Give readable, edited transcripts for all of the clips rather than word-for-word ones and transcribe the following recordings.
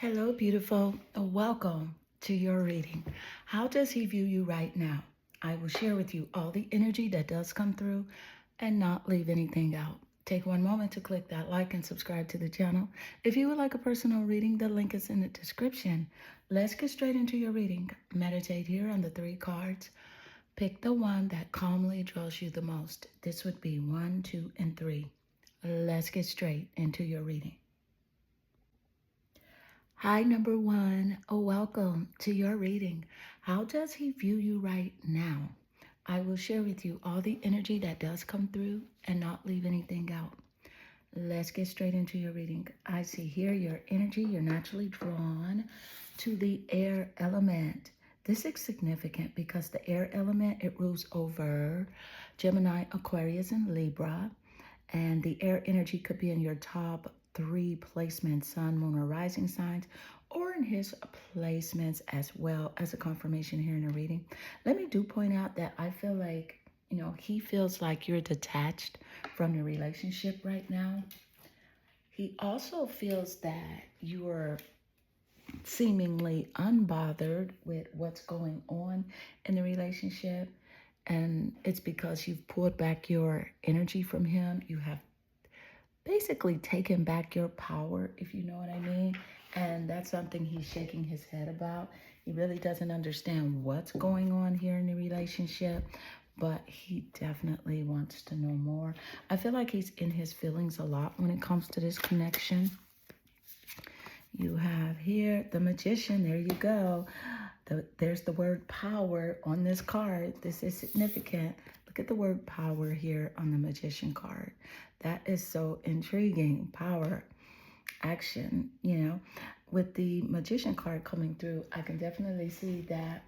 Hello, beautiful. Welcome to your reading. How does he view you right now? I will share with you all the energy that does come through and not leave anything out. Take one moment to click that like and subscribe to the channel. If you would like a personal reading, the link is in the description. Let's get straight into your reading. Meditate here on the three cards. Pick the one that calmly draws you the most. This would be 1, 2, and 3. Let's get straight into your reading. Hi, number one. Welcome to your reading. How does he view you right now? I will share with you all the energy that does come through and not leave anything out. Let's get straight into your reading. I see here your energy, you're naturally drawn to the air element. This is significant because the air element, it rules over Gemini, Aquarius, and Libra. And the air energy could be in your top three placements, sun, moon, or rising signs, or in his placements as well as a confirmation here in the reading. Let me do point out that I feel like, he feels like you're detached from the relationship right now. He also feels that you are seemingly unbothered with what's going on in the relationship. And it's because you've pulled back your energy from him. You have basically taken back your power, if you know what I mean. And that's something he's shaking his head about. He really doesn't understand what's going on here in the relationship, but he definitely wants to know more. I feel like he's in his feelings a lot when it comes to this connection. You have here the Magician. There you go. There's the word power on this card. This is significant. Look at the word power here on the Magician card. That is so intriguing. Power, action, With the Magician card coming through, I can definitely see that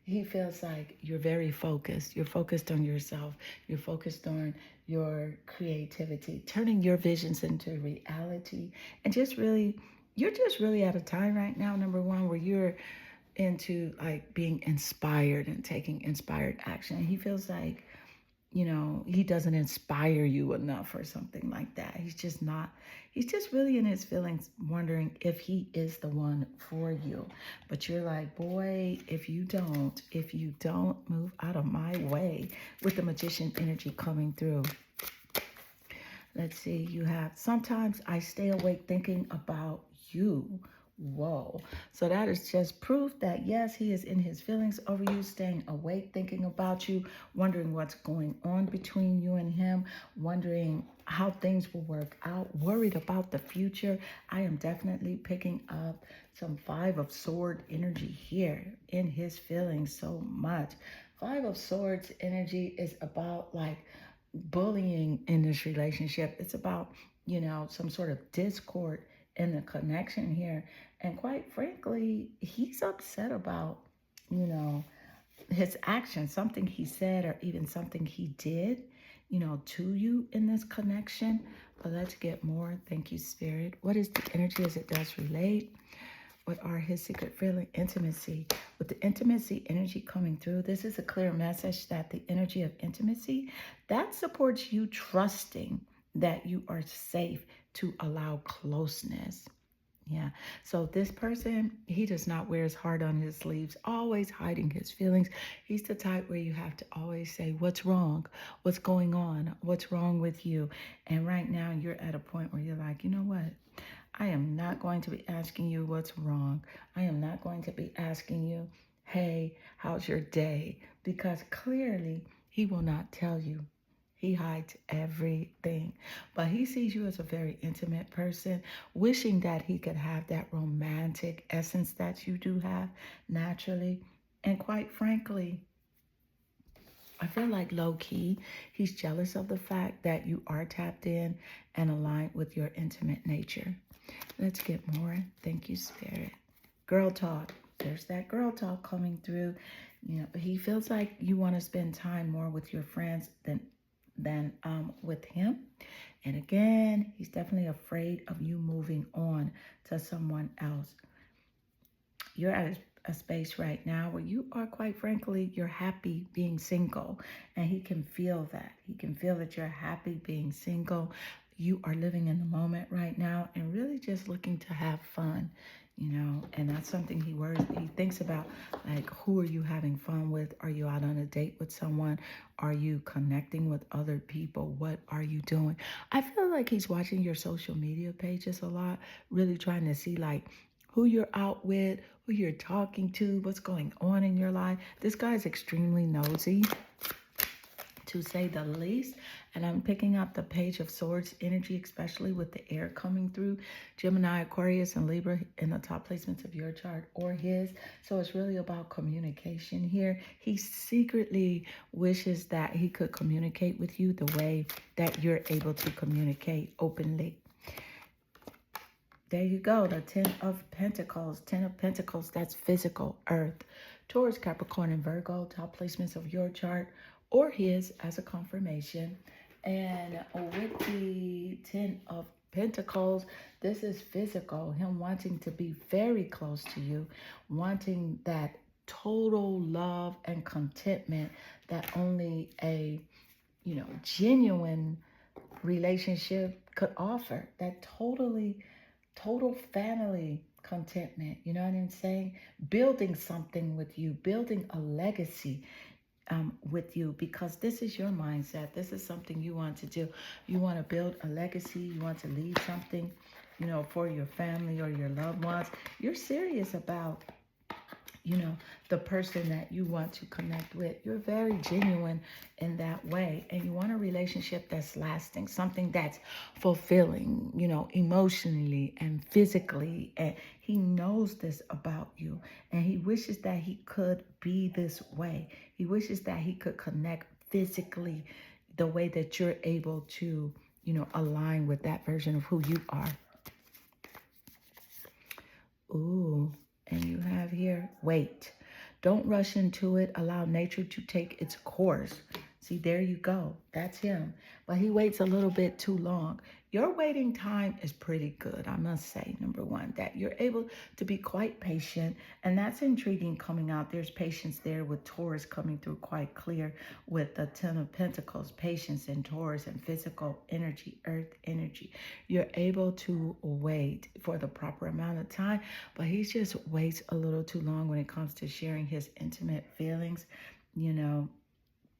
he feels like you're very focused. You're focused on yourself. You're focused on your creativity, turning your visions into reality, and you're just really at a time right now, number one, where you're into like being inspired and taking inspired action. And he feels like, he doesn't inspire you enough or something like that. He's just really in his feelings, wondering if he is the one for you. But you're like, boy, if you don't move out of my way, with the Magician energy coming through. Let's see, you have, sometimes I stay awake thinking about you. Whoa. So that is just proof that, yes, he is in his feelings over you, staying awake, thinking about you, wondering what's going on between you and him, wondering how things will work out, worried about the future. I am definitely picking up some Five of Swords energy here in his feelings so much. Five of Swords energy is about like bullying in this relationship. It's about, some sort of discord in the connection here. And quite frankly, he's upset about, his actions, something he said or even something he did, to you in this connection. But let's get more. Thank you, Spirit. What is the energy as it does relate? What are his secret feeling? Intimacy. With the intimacy energy coming through, this is a clear message that the energy of intimacy, that supports you trusting that you are safe to allow closeness. Yeah. So this person, he does not wear his heart on his sleeves, always hiding his feelings. He's the type where you have to always say, what's wrong? What's going on? What's wrong with you? And right now you're at a point where you're like, you know what? I am not going to be asking you what's wrong. I am not going to be asking you, hey, how's your day? Because clearly he will not tell you. He hides everything. But he sees you as a very intimate person, wishing that he could have that romantic essence that you do have naturally. And quite frankly, I feel like low key, he's jealous of the fact that you are tapped in and aligned with your intimate nature. Let's get more. Thank you, Spirit. Girl talk. There's that girl talk coming through. He feels like you want to spend time more with your friends than with him. And again, he's definitely afraid of you moving on to someone else. You're at a space right now where you are, quite frankly, you're happy being single. And he can feel that. He can feel that you're happy being single. you are living in the moment right now and really just looking to have fun, and that's something he thinks about, like, who are you having fun with? Are you out on a date with someone? Are you connecting with other people? What are you doing? I feel like he's watching your social media pages a lot, really trying to see, like, who you're out with, who you're talking to, what's going on in your life. This guy's extremely nosy, to say the least. And I'm picking up the Page of Swords energy, especially with the air coming through. Gemini, Aquarius, and Libra in the top placements of your chart or his. So it's really about communication here. He secretly wishes that he could communicate with you the way that you're able to communicate openly. There you go, the Ten of Pentacles. Ten of Pentacles, that's physical, earth. Taurus, Capricorn, and Virgo, top placements of your chart or his as a confirmation. And with the Ten of Pentacles, this is physical, him wanting to be very close to you, wanting that total love and contentment that only a, genuine relationship could offer. That total family contentment. You know what I'm saying? Building something with you, building a legacy with you, because this is your mindset. This is something you want to do. You want to build a legacy. You want to leave something, for your family or your loved ones. You're serious about the person that you want to connect with. You're very genuine in that way. And you want a relationship that's lasting, something that's fulfilling, emotionally and physically. And he knows this about you. And he wishes that he could be this way. He wishes that he could connect physically the way that you're able to, align with that version of who you are. Ooh. And you have here, wait. Don't rush into it. Allow nature to take its course. See, there you go. That's him. But he waits a little bit too long. Your waiting time is pretty good, I must say. Number one, that you're able to be quite patient. And that's intriguing coming out. There's patience there with Taurus coming through quite clear with the Ten of Pentacles, patience in Taurus and physical energy, earth energy. You're able to wait for the proper amount of time, but he just waits a little too long when it comes to sharing his intimate feelings,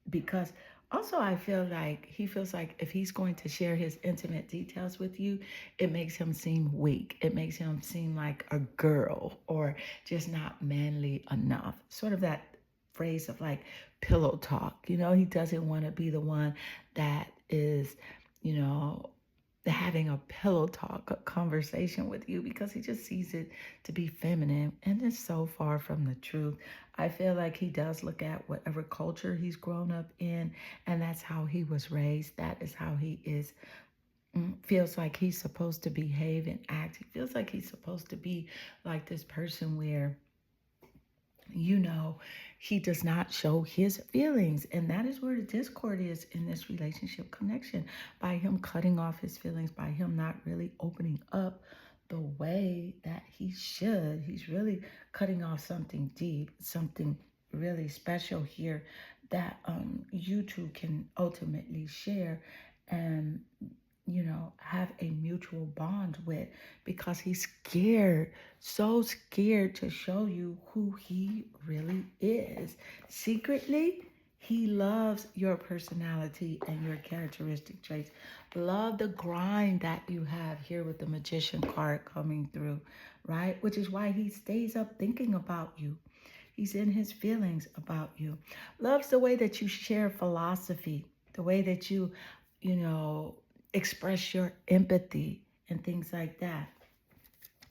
because also I feel like he feels like if he's going to share his intimate details with you, it makes him seem weak. It makes him seem like a girl or just not manly enough. Sort of that phrase of like pillow talk. He doesn't want to be the one that is, you know, having a pillow talk, a conversation with you, because he just sees it to be feminine, and it's so far from the truth. I feel like he does look at whatever culture he's grown up in, and that's how he was raised. That is how he is. Feels like he's supposed to behave and act. He feels like he's supposed to be like this person where he does not show his feelings. And that is where the discord is in this relationship connection. By him cutting off his feelings, by him not really opening up the way that he should. He's really cutting off something deep, something really special here that you two can ultimately share and have a mutual bond with, because he's scared, so scared to show you who he really is. Secretly, he loves your personality and your characteristic traits. Love the grind that you have here with the Magician card coming through, right? Which is why he stays up thinking about you. He's in his feelings about you. Loves the way that you share philosophy, the way that you know, express your empathy and things like that.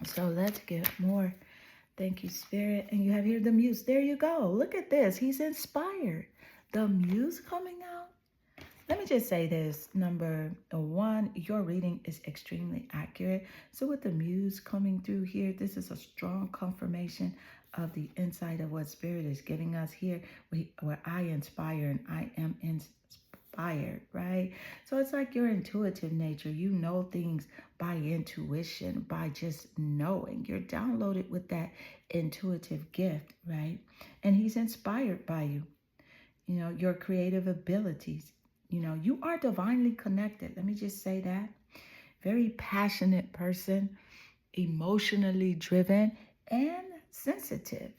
So let's get more. Thank you, Spirit. And you have here the Muse. There you go. Look at this. He's inspired. The Muse coming out. Let me just say this. Number one, your reading is extremely accurate. So with the Muse coming through here, this is a strong confirmation of the insight of what Spirit is giving us here, where I inspire and I am inspired, right? So it's like your intuitive nature. You know things by intuition, by just knowing. You're downloaded with that intuitive gift, right? And he's inspired by you. Your creative abilities. You are divinely connected. Let me just say that. very passionate person, emotionally driven, and sensitive.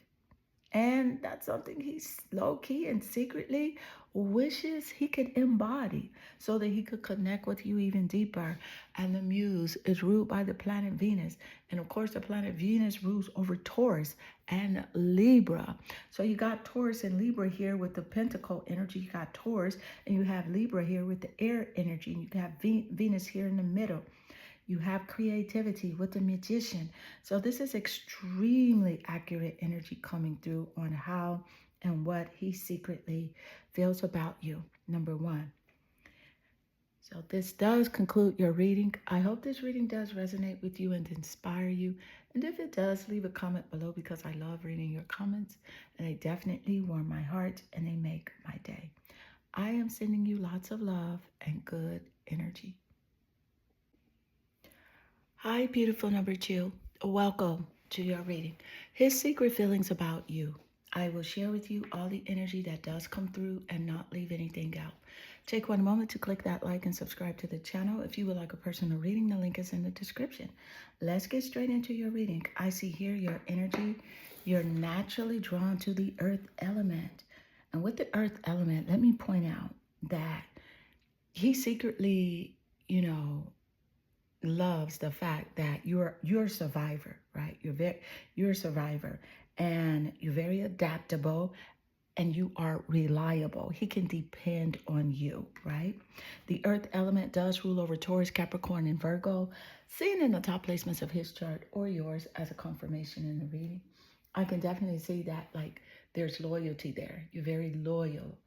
And that's something he's low key and secretly wishes he could embody so that he could connect with you even deeper. And the muse is ruled by the planet Venus. And of course, the planet Venus rules over Taurus and Libra. So you got Taurus and Libra here with the Pentacle energy. You got Taurus and you have Libra here with the air energy. And you have Venus here in the middle. You have creativity with the magician. So this is extremely accurate energy coming through on how and what he secretly feels about you, number one. So this does conclude your reading. I hope this reading does resonate with you and inspire you. And if it does, leave a comment below because I love reading your comments and they definitely warm my heart and they make my day. I am sending you lots of love and good energy. Hi, beautiful number 2. Welcome to your reading. His secret feelings about you. I will share with you all the energy that does come through and not leave anything out. Take one moment to click that like and subscribe to the channel. If you would like a personal reading, the link is in the description. Let's get straight into your reading. I see here your energy. You're naturally drawn to the earth element. And with the earth element, let me point out that he secretly, loves the fact that you're a survivor, right? You're a survivor and you're very adaptable and you are reliable. He can depend on you, right? The earth element does rule over Taurus, Capricorn, and Virgo, seen in the top placements of his chart or yours as a confirmation in the reading. I can definitely see that like there's loyalty there. You're very loyal,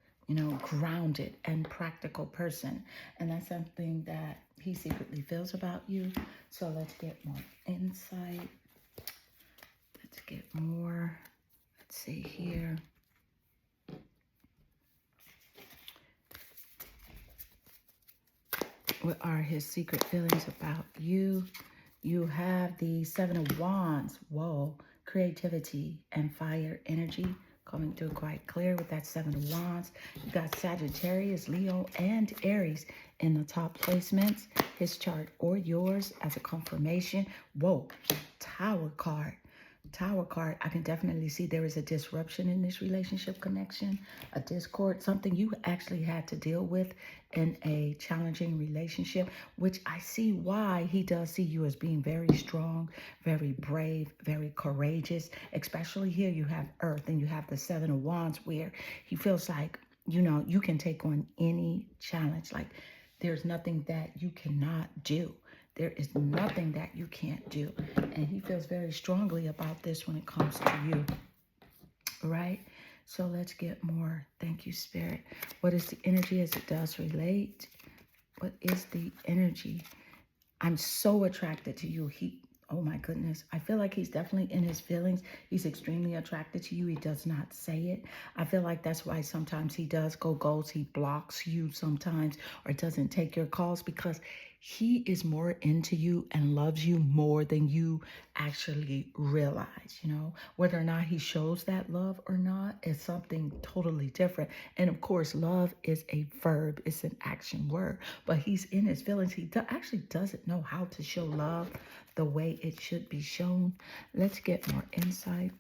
grounded and practical person. And that's something that he secretly feels about you. So let's get more insight. Let's get more. Let's see here. What are his secret feelings about you? You have the Seven of Wands. Whoa. Creativity and fire energy coming through quite clear with that Seven of Wands. You got Sagittarius, Leo, and Aries in the top placements. His chart or yours as a confirmation. Whoa. Tower card. Tower card, I can definitely see there is a disruption in this relationship connection, a discord, something you actually had to deal with in a challenging relationship, which I see why he does see you as being very strong, very brave, very courageous. Especially here you have Earth and you have the Seven of Wands where he feels like, you can take on any challenge. Like there's nothing that you cannot do. There is nothing that you can't do. And he feels very strongly about this when it comes to you. Right? So let's get more. Thank you, Spirit. What is the energy as it does relate? What is the energy? I'm so attracted to you. Oh my goodness. I feel like he's definitely in his feelings. He's extremely attracted to you. He does not say it. I feel like that's why sometimes he does go ghost. He blocks you sometimes or doesn't take your calls because he is more into you and loves you more than you actually realize, Whether or not he shows that love or not is something totally different. And of course, love is a verb. It's an action word. But he's in his feelings. He actually doesn't know how to show love the way it should be shown. Let's get more insight.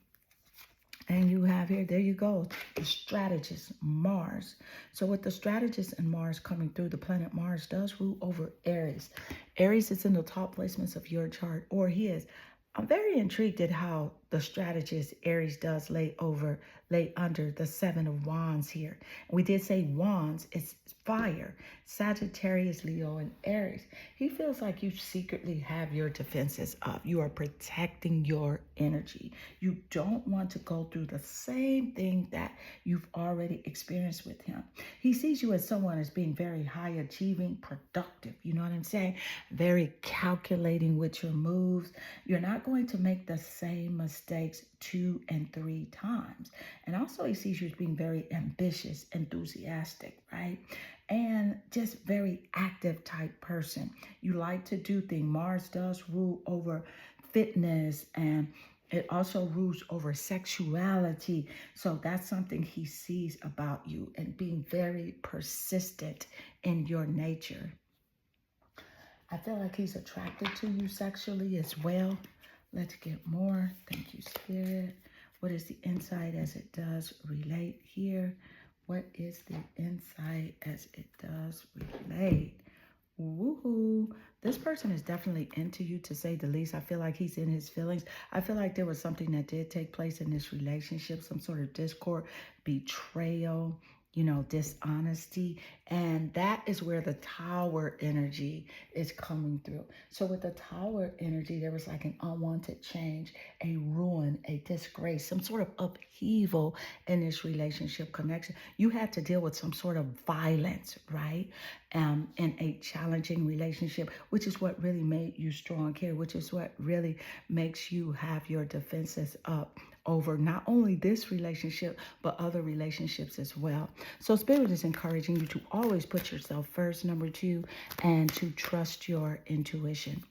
And you have here, there you go, the strategist, Mars. So with the strategist and Mars coming through, the planet Mars does rule over Aries. Aries is in the top placements of your chart, or he is. I'm very intrigued at how the strategist Aries does lay under the Seven of Wands here. We did say wands, it's fire. Sagittarius, Leo, and Aries. He feels like you secretly have your defenses up. You are protecting your energy. You don't want to go through the same thing that you've already experienced with him. He sees you as someone as being very high achieving, productive. You know what I'm saying? Very calculating with your moves. You're not going to make the same mistakes 2 and 3 times. And also he sees you as being very ambitious, enthusiastic, right? And just very active type person. You like to do things. Mars does rule over fitness and it also rules over sexuality. So that's something he sees about you and being very persistent in your nature. I feel like he's attracted to you sexually as well. Let's get more. Thank you, Spirit. What is the insight as it does relate here? What is the insight as it does relate? Woohoo. This person is definitely into you, to say the least. I feel like he's in his feelings. I feel like there was something that did take place in this relationship, some sort of discord, betrayal, dishonesty. And that is where the Tower energy is coming through. So with the Tower energy, there was like an unwanted change, a ruin, a disgrace, some sort of upheaval in this relationship connection. You had to deal with some sort of violence, right? In a challenging relationship, which is what really made you strong here, which is what really makes you have your defenses up over not only this relationship, but other relationships as well. So Spirit is encouraging you to always put yourself first, number two, and to trust your intuition.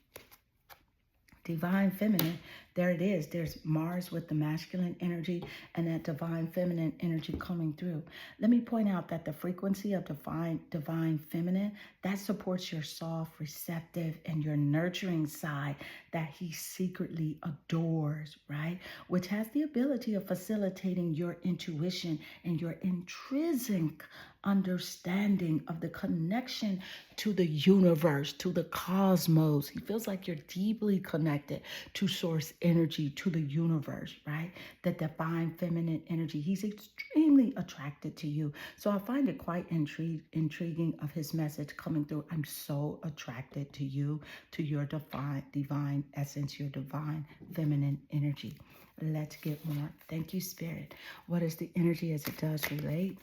Divine feminine, there it is. There's Mars with the masculine energy and that divine feminine energy coming through. Let me point out that the frequency of divine feminine, that supports your soft, receptive, and your nurturing side that he secretly adores, right? Which has the ability of facilitating your intuition and your intrinsic understanding of the connection to the universe, to the cosmos. He feels like you're deeply connected to source energy, to the universe, right? The divine feminine energy. He's extremely attracted to you. So I find it quite intriguing of his message coming through. I'm so attracted to you, to your divine essence, your divine feminine energy. Let's get more. Thank you, Spirit. What is the energy as it does relate?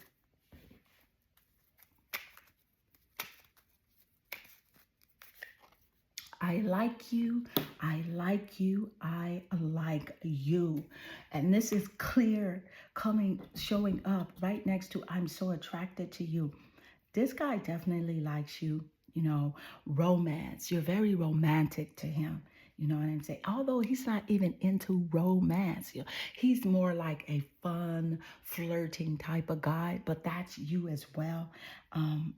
I like you, I like you, I like you. And this is clear showing up right next to I'm so attracted to you. This guy definitely likes you, romance. You're very romantic to him. You know what I'm saying? Although he's not even into romance. He's more like a fun, flirting type of guy, but that's you as well.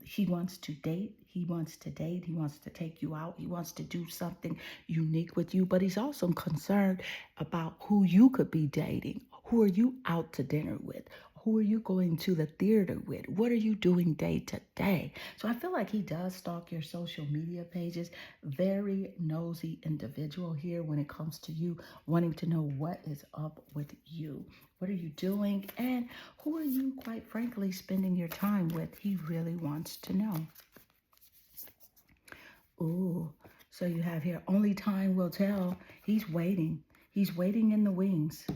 He wants to date. He wants to date. He wants to take you out. He wants to do something unique with you, but he's also concerned about who you could be dating. Who are you out to dinner with? Who are you going to the theater with? What are you doing day to day? So I feel like he does stalk your social media pages. Very nosy individual here when it comes to you, wanting to know what is up with you. What are you doing? And who are you, quite frankly, spending your time with? He really wants to know. Ooh, so you have here, only time will tell. He's waiting. He's waiting in the wings.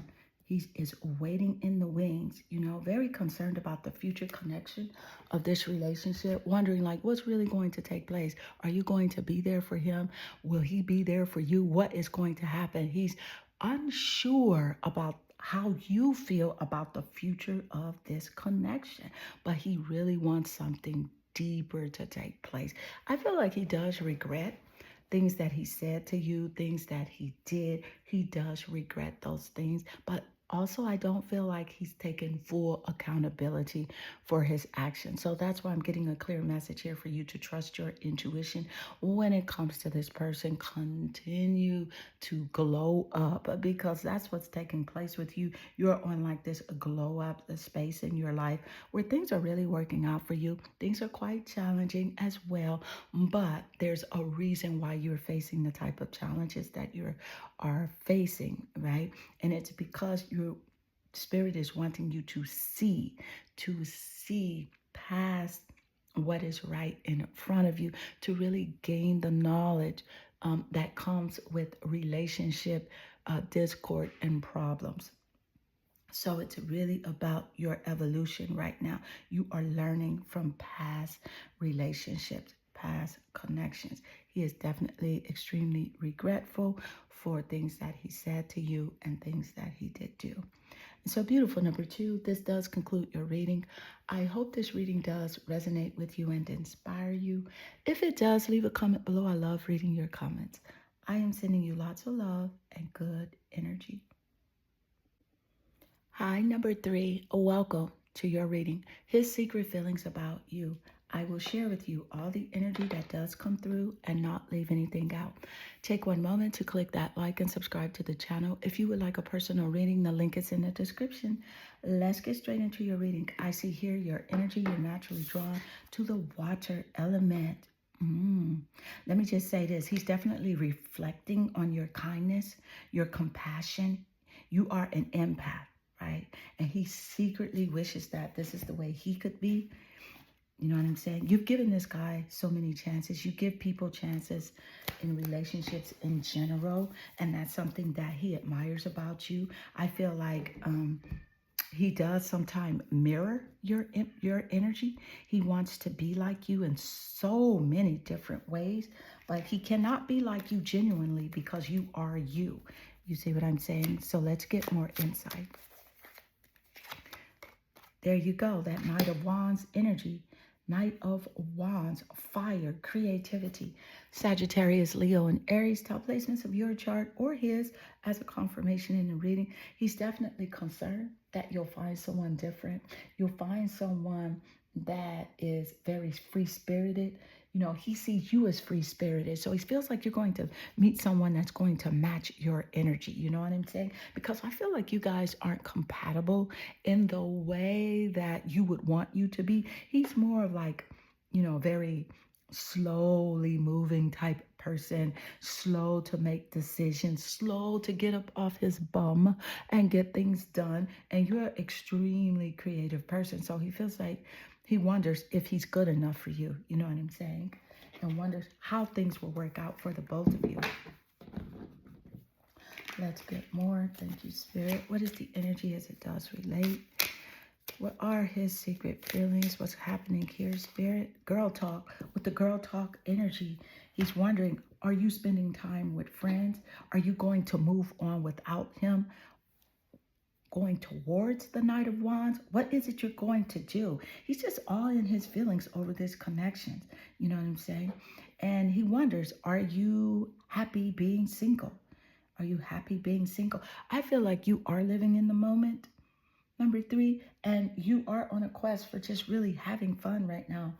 He is waiting in the wings, very concerned about the future connection of this relationship, wondering like what's really going to take place. Are you going to be there for him? Will he be there for you? What is going to happen? He's unsure about how you feel about the future of this connection, but he really wants something deeper to take place. I feel like he does regret things that he said to you, things that he did. He does regret those things, but also I don't feel like he's taken full accountability for his actions. So that's why I'm getting a clear message here for you to trust your intuition when it comes to this person. Continue to glow up, because that's what's taking place with you. You're on like this glow up space in your life where things are really working out for you. Things are quite challenging as well, but there's a reason why you're facing the type of challenges that you are facing, right? And it's because your spirit is wanting you to see past what is right in front of you, to really gain the knowledge that comes with relationship discord and problems. So it's really about your evolution right now. You are learning from past relationships, past connections. He is definitely extremely regretful for things that he said to you and things that he did do. So beautiful, number two, this does conclude your reading. I hope this reading does resonate with you and inspire you. If it does, leave a comment below. I love reading your comments. I am sending you lots of love and good energy. Hi, number three. Welcome to your reading. His secret feelings about you. I will share with you all the energy that does come through and not leave anything out. Take one moment to click that like and subscribe to the channel. If you would like a personal reading, the link is in the description. Let's get straight into your reading. I see here your energy, you're naturally drawn to the water element. Let me just say this. He's definitely reflecting on your kindness, your compassion. You are an empath, right? And he secretly wishes that this is the way he could be. You know what I'm saying? You've given this guy so many chances. You give people chances in relationships in general, and that's something that he admires about you. I feel like he does sometimes mirror your energy. He wants to be like you in so many different ways, but he cannot be like you genuinely because you are you. You see what I'm saying? So let's get more insight. There you go, that Knight of Wands energy. Knight of Wands, fire, creativity. Sagittarius, Leo, and Aries, top placements of your chart or his as a confirmation in the reading. He's definitely concerned that you'll find someone different. You'll find someone that is very free-spirited. You know, he sees you as free-spirited. So he feels like you're going to meet someone that's going to match your energy. You know what I'm saying? Because I feel like you guys aren't compatible in the way that you would want you to be. He's more of like, you know, very slowly moving type person, slow to make decisions, slow to get up off his bum and get things done. And you're an extremely creative person. So he feels like he wonders if he's good enough for you. You know what I'm saying? And wonders how things will work out for the both of you. Let's get more. Thank you, Spirit. What is the energy as it does relate? What are his secret feelings? What's happening here, Spirit? Girl talk. With the girl talk energy, he's wondering, are you spending time with friends? Are you going to move on without him? Going towards the Knight of Wands? What is it you're going to do? He's just all in his feelings over this connection. You know what I'm saying? And he wonders, are you happy being single? Are you happy being single? I feel like you are living in the moment. Number 3, and you are on a quest for just really having fun right now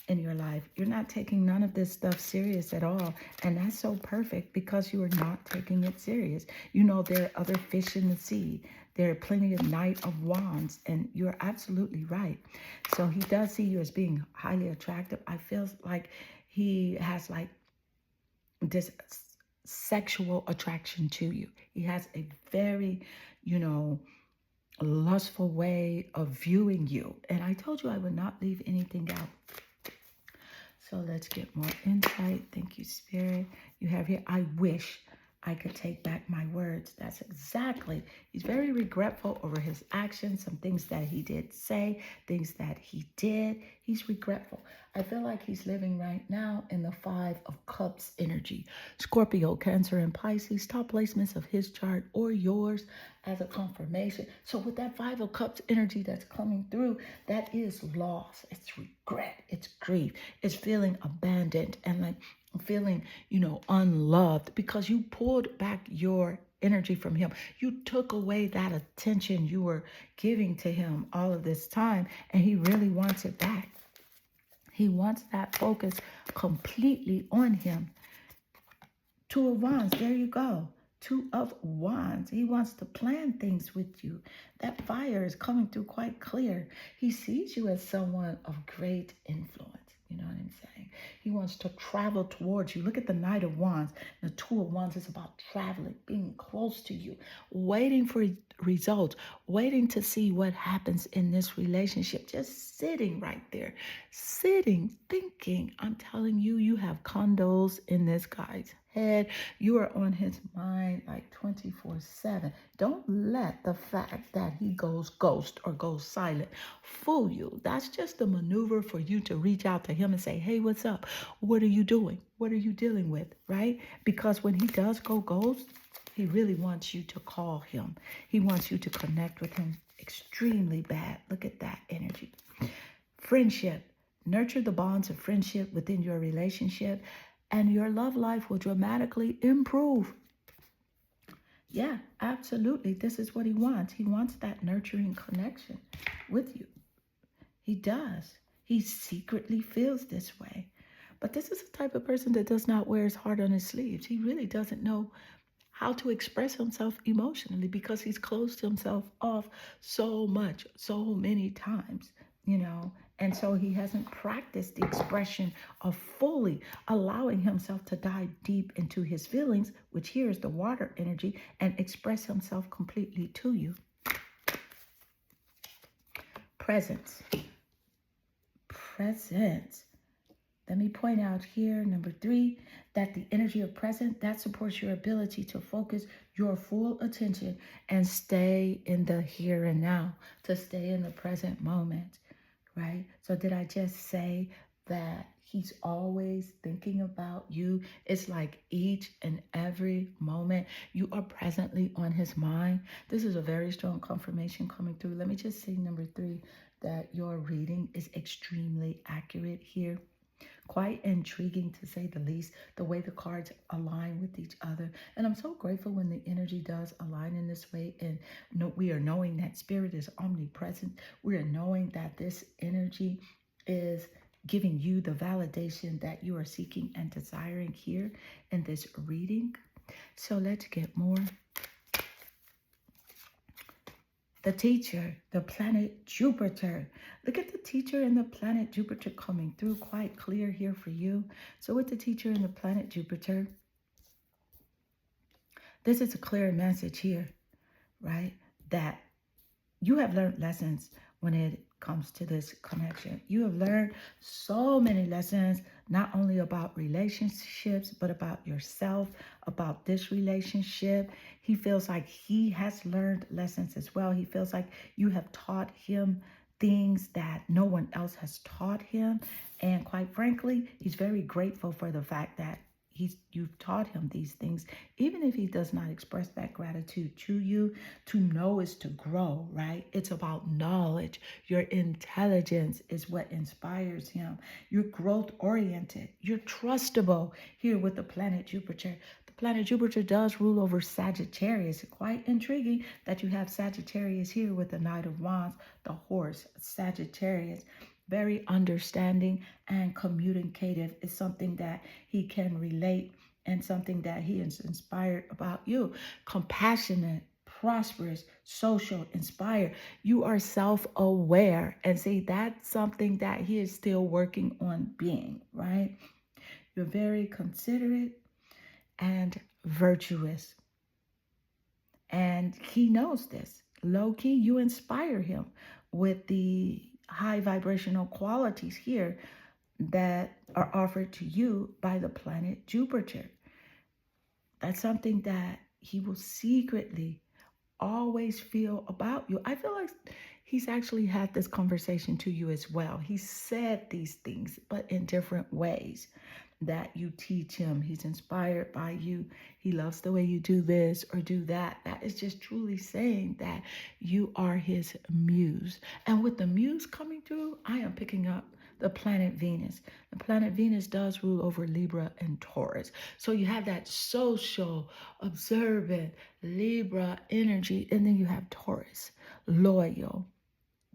in your life. You're not taking none of this stuff serious at all. And that's so perfect because you are not taking it serious. You know, there are other fish in the sea. There are plenty of Knight of Wands, and you're absolutely right. So he does see you as being highly attractive. I feel like he has like this sexual attraction to you. He has a very, you know, lustful way of viewing you. And I told you I would not leave anything out. So let's get more insight. Thank you, Spirit. You have here, I wish I could take back my words. That's exactly. He's very regretful over his actions, some things that he did say, things that he did. He's regretful. I feel like he's living right now in the 5 of Cups energy. Scorpio, Cancer, and Pisces, top placements of his chart or yours as a confirmation. So with that 5 of Cups energy that's coming through, that is loss. It's regret. It's grief. It's feeling abandoned and like feeling, you know, unloved because you pulled back your energy from him. You took away that attention you were giving to him all of this time, and he really wants it back. He wants that focus completely on him. 2 of Wands, there you go. 2 of Wands. He wants to plan things with you. That fire is coming through quite clear. He sees you as someone of great influence. You know what I'm saying? He wants to travel towards you. Look at the Knight of Wands. The 2 of Wands is about traveling, being close to you, waiting for results, waiting to see what happens in this relationship. Just sitting right there, sitting, thinking. I'm telling you, you have condos in this guy's head. You are on his mind like 24/7. Don't let the fact that he goes ghost or goes silent fool you. That's just a maneuver for you to reach out to him and say, hey, what's up? What are you doing? What are you dealing with? Right? Because when he does go ghost, he really wants you to call him. He wants you to connect with him extremely bad. Look at that energy. Friendship. Nurture the bonds of friendship within your relationship, and your love life will dramatically improve. Yeah, absolutely. This is what he wants. He wants that nurturing connection with you. He does. He secretly feels this way. But this is the type of person that does not wear his heart on his sleeves. He really doesn't know how to express himself emotionally because he's closed himself off so much, so many times, you know. And so he hasn't practiced the expression of fully allowing himself to dive deep into his feelings, which here is the water energy, and express himself completely to you. Presence. Presence. Let me point out here, number 3, that the energy of present, that supports your ability to focus your full attention and stay in the here and now, to stay in the present moment, right? So did I just say that he's always thinking about you? It's like each and every moment you are presently on his mind. This is a very strong confirmation coming through. Let me just say, number 3, that your reading is extremely accurate here. Quite intriguing, to say the least, the way the cards align with each other. And I'm so grateful when the energy does align in this way. And we are knowing that spirit is omnipresent. We are knowing that this energy is giving you the validation that you are seeking and desiring here in this reading. So let's get more. The teacher, the planet Jupiter. Look at the teacher and the planet Jupiter coming through quite clear here for you. So with the teacher and the planet Jupiter, this is a clear message here, right? That you have learned lessons when it comes to this connection. You have learned so many lessons, not only about relationships, but about yourself, about this relationship. He feels like he has learned lessons as well. He feels like you have taught him things that no one else has taught him. And quite frankly, he's very grateful for the fact that you've taught him these things, even if he does not express that gratitude to you. To know is to grow, right? It's about knowledge. Your intelligence is what inspires him. You're growth oriented. You're trustable here with the planet Jupiter. The planet Jupiter does rule over Sagittarius. Quite intriguing that you have Sagittarius here with the Knight of Wands, the horse, Sagittarius. Very understanding and communicative is something that he can relate, and something that he is inspired about you. Compassionate, prosperous, social, inspired. You are self-aware. And see, that's something that he is still working on being, right? You're very considerate and virtuous. And he knows this. Low key, you inspire him with the high vibrational qualities here that are offered to you by the planet Jupiter. That's something that he will secretly always feel about you. I feel like he's actually had this conversation to you as well. He said these things, but in different ways that you teach him. He's inspired by you. He loves the way you do this or do that. That is just truly saying that you are his muse. And with the muse coming through, I am picking up the planet Venus. The planet Venus does rule over Libra and Taurus. So you have that social, observant Libra energy. And then you have Taurus, loyal,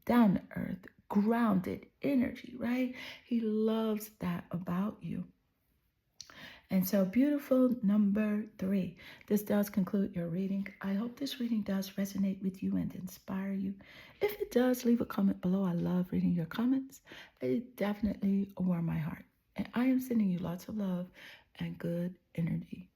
down to earth, grounded energy, right? He loves that about you. And so, beautiful number 3. This does conclude your reading. I hope this reading does resonate with you and inspire you. If it does, leave a comment below. I love reading your comments. It definitely warms my heart. And I am sending you lots of love and good energy.